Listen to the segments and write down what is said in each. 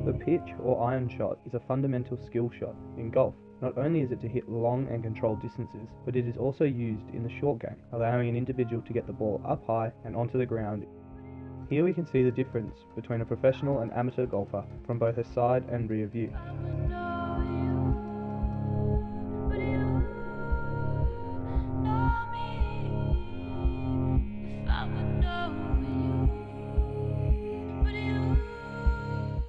The pitch or iron shot is a fundamental skill shot in golf. Not only is it to hit long and controlled distances, but it is also used in the short game, allowing an individual to get the ball up high and onto the ground. Here we can see the difference between a professional and amateur golfer from both a side and rear view.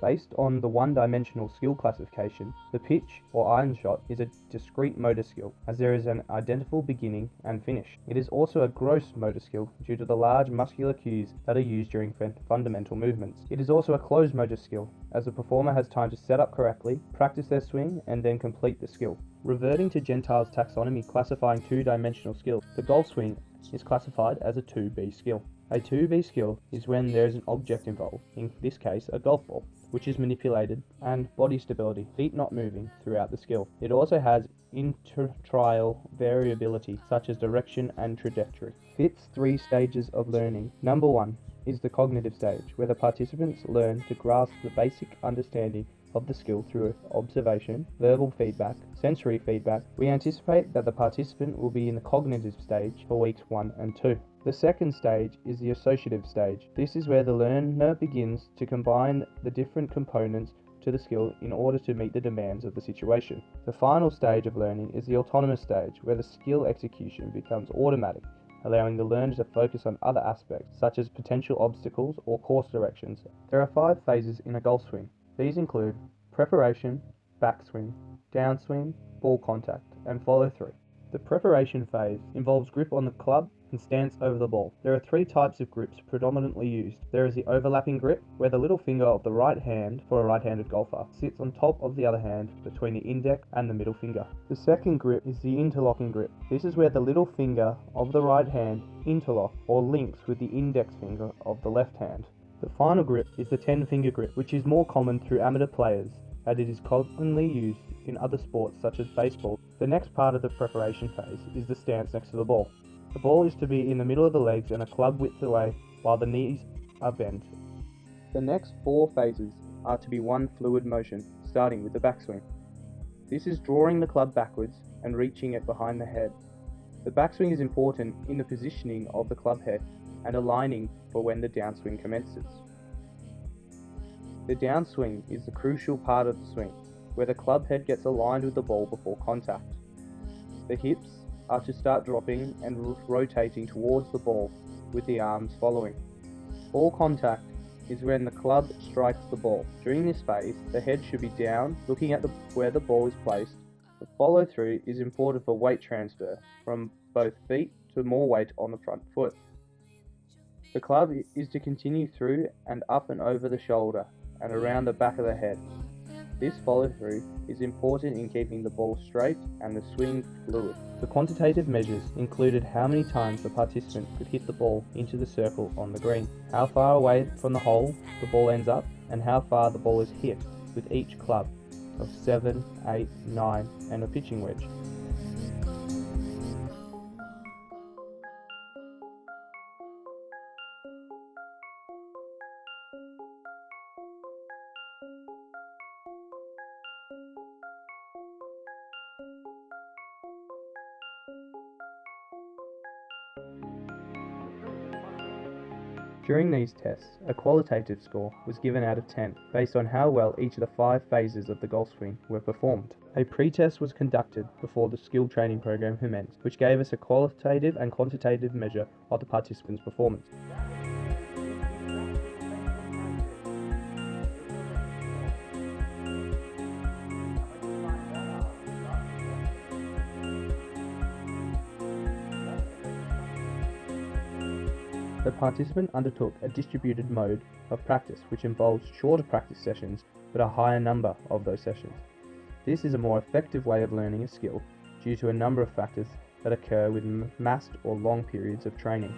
Based on the one-dimensional skill classification, the pitch or iron shot is a discrete motor skill, as there is an identical beginning and finish. It is also a gross motor skill due to the large muscular cues that are used during fundamental movements. It is also a closed motor skill, as the performer has time to set up correctly, practice their swing, and then complete the skill. Reverting to Gentile's taxonomy classifying two-dimensional skills, the golf swing is classified as a 2B skill. A 2B skill is when there is an object involved, in this case a golf ball, which is manipulated, and body stability, feet not moving throughout the skill. It also has inter-trial variability, such as direction and trajectory. Fits 3 stages of learning. Number 1 is the cognitive stage, where the participants learn to grasp the basic understanding of the skill through observation, verbal feedback, sensory feedback. We anticipate that the participant will be in the cognitive stage for weeks 1 and 2. The second stage is the associative stage. This is where the learner begins to combine the different components to the skill in order to meet the demands of the situation. The final stage of learning is the autonomous stage, where the skill execution becomes automatic, allowing the learner to focus on other aspects, such as potential obstacles or course directions. There are 5 phases in a golf swing. These include preparation, backswing, downswing, ball contact, and follow through. The preparation phase involves grip on the club and stance over the ball. There are 3 types of grips predominantly used. There is the overlapping grip, where the little finger of the right hand for a right-handed golfer sits on top of the other hand between the index and the middle finger. The second grip is the interlocking grip. This is where the little finger of the right hand interlocks or links with the index finger of the left hand. The final grip is the 10-finger grip, which is more common through amateur players, and it is commonly used in other sports such as baseball. The next part of the preparation phase is the stance next to the ball. The ball is to be in the middle of the legs and a club width away while the knees are bent. The next 4 phases are to be one fluid motion, starting with the backswing. This is drawing the club backwards and reaching it behind the head. The backswing is important in the positioning of the club head and aligning for when the downswing commences. The downswing is the crucial part of the swing, where the club head gets aligned with the ball before contact. The hips are to start dropping and rotating towards the ball, with the arms following. Ball contact is when the club strikes the ball. During this phase, the head should be down, looking at where the ball is placed. The follow through is important for weight transfer from both feet to more weight on the front foot. The club is to continue through and up and over the shoulder and around the back of the head. This follow-through is important in keeping the ball straight and the swing fluid. The quantitative measures included how many times the participant could hit the ball into the circle on the green, how far away from the hole the ball ends up, and how far the ball is hit with each club of 7, 8, 9, and a pitching wedge. During these tests, a qualitative score was given out of 10, based on how well each of the 5 phases of the golf swing were performed. A pre-test was conducted before the skill training program commenced, which gave us a qualitative and quantitative measure of the participants' performance. The participant undertook a distributed mode of practice, which involves shorter practice sessions but a higher number of those sessions. This is a more effective way of learning a skill due to a number of factors that occur with massed or long periods of training.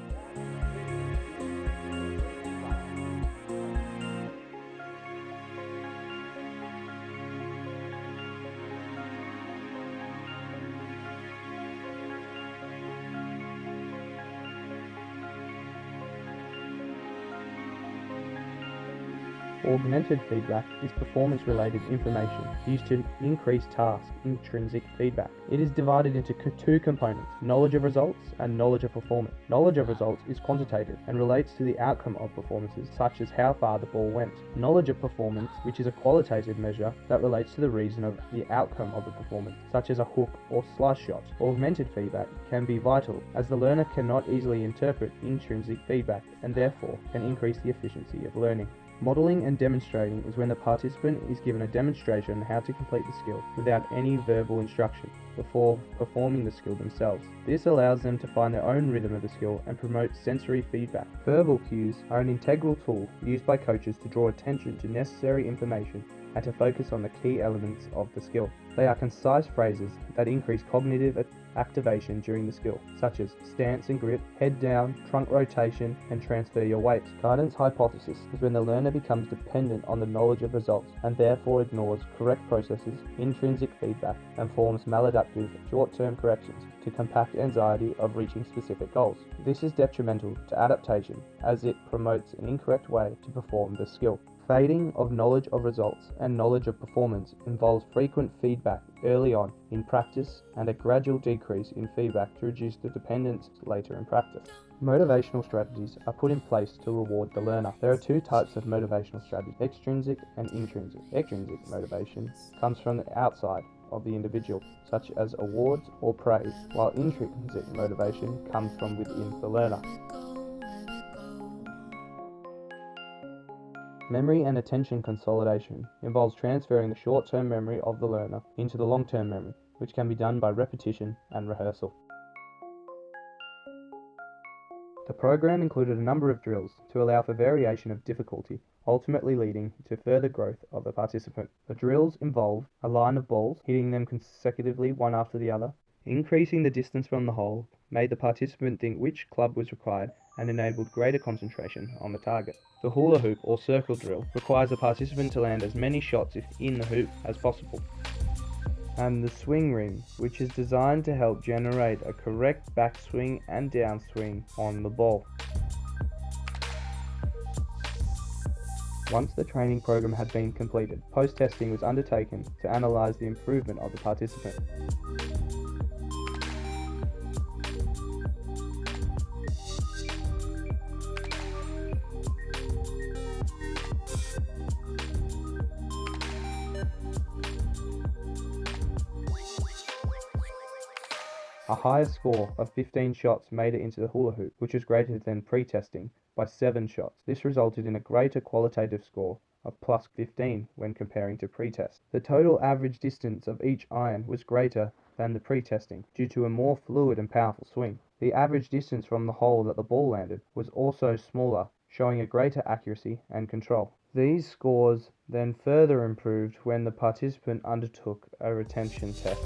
Augmented feedback is performance-related information used to increase task intrinsic feedback. It is divided into two components, knowledge of results and knowledge of performance. Knowledge of results is quantitative and relates to the outcome of performances, such as how far the ball went. Knowledge of performance, which is a qualitative measure that relates to the reason of the outcome of the performance, such as a hook or slice shot. Augmented feedback can be vital, as the learner cannot easily interpret intrinsic feedback and therefore can increase the efficiency of learning. Modeling and demonstrating is when the participant is given a demonstration on how to complete the skill without any verbal instruction before performing the skill themselves. This allows them to find their own rhythm of the skill and promote sensory feedback. Verbal cues are an integral tool used by coaches to draw attention to necessary information and to focus on the key elements of the skill. They are concise phrases that increase cognitive activation during the skill, such as stance and grip, head down, trunk rotation, and transfer your weight. Guidance hypothesis is when the learner becomes dependent on the knowledge of results and therefore ignores correct processes, intrinsic feedback, and forms maladaptive short-term corrections to combat anxiety of reaching specific goals. This is detrimental to adaptation as it promotes an incorrect way to perform the skill. Fading of knowledge of results and knowledge of performance involves frequent feedback early on in practice and a gradual decrease in feedback to reduce the dependence later in practice. Motivational strategies are put in place to reward the learner. There are two types of motivational strategies, extrinsic and intrinsic. Extrinsic motivation comes from the outside of the individual, such as awards or praise, while intrinsic motivation comes from within the learner. Memory and attention consolidation involves transferring the short-term memory of the learner into the long-term memory, which can be done by repetition and rehearsal. The program included a number of drills to allow for variation of difficulty, ultimately leading to further growth of the participant. The drills involved a line of balls, hitting them consecutively one after the other. Increasing the distance from the hole made the participant think which club was required and enabled greater concentration on the target. The hula hoop or circle drill requires the participant to land as many shots in the hoop as possible. And the swing ring, which is designed to help generate a correct backswing and downswing on the ball. Once the training program had been completed, post-testing was undertaken to analyse the improvement of the participant. A higher score of 15 shots made it into the hula hoop, which was greater than pre-testing by 7 shots. This resulted in a greater qualitative score of plus 15 when comparing to pre-test. The total average distance of each iron was greater than the pre-testing due to a more fluid and powerful swing. The average distance from the hole that the ball landed was also smaller, showing a greater accuracy and control. These scores then further improved when the participant undertook a retention test.